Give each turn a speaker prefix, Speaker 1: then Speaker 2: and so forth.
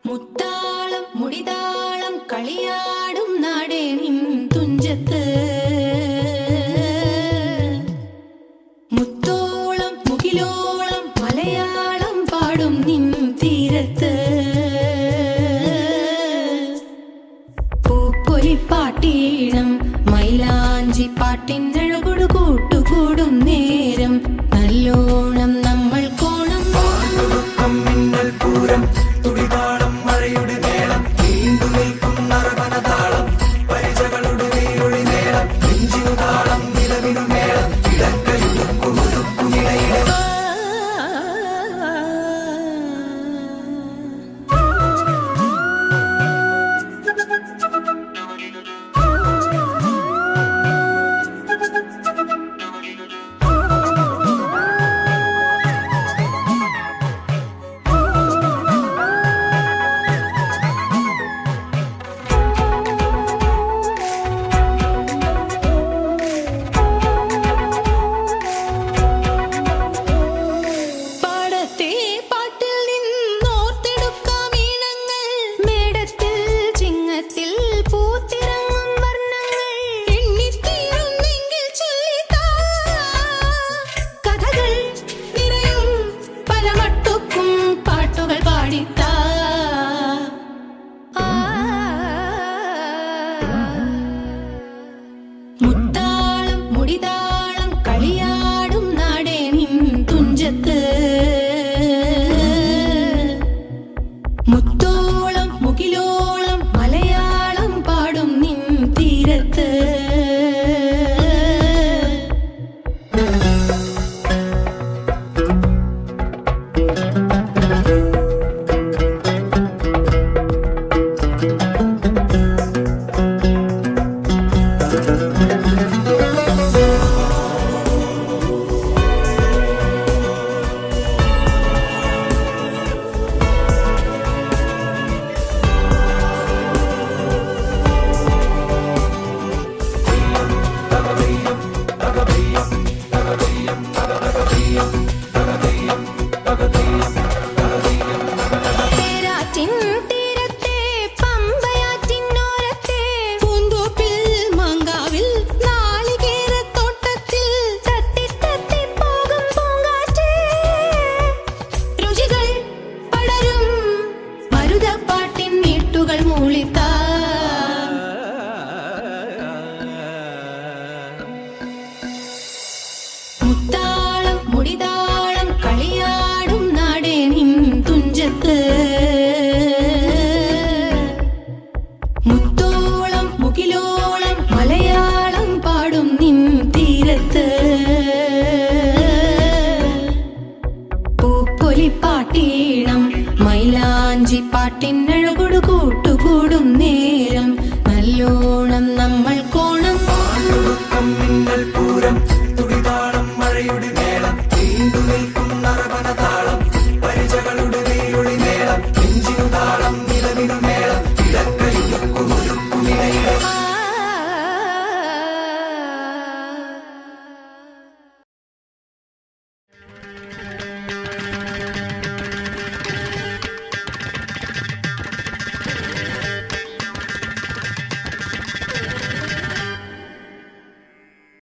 Speaker 1: മുത്താളം മുടിതാളം കളിയാടും നാടേ നിൻ തുഞ്ചത്ത് മുത്തോളം മുകിലോളം മലയാളം പാടും നിൻ തീരത്ത് പൂപ്പൊലിപ്പാട്ടീണം മൈലാഞ്ചി പാട്ടിനഴകൊടു കൂട്ടുകൂടും നേരം നല്ലോണം നമ്മൾ കോണം
Speaker 2: മിന്നൽ പൂരം തുടിതാളം മഴയുടെ മേളം നീണ്ടു നിൽക്കും നറവനതാളം പരിചകളുടെ വേരൊളി മേളം നെഞ്ചിനു താളം നിലവിനു മേളം ഇടക്കയുടുക്കുമുടുക്കുമിടയിലെ
Speaker 1: മുത്താളം മുടിതാളം കളിയാടും നാടേ നിൻ തുഞ്ചത്ത് മുത്തോളം മുകിലോളം മലയാളം പാടും നിൻ തീരത്ത് മുത്താളം മുടിതാളം കളിയാടും നാടേ നിൻ തുഞ്ചത്ത്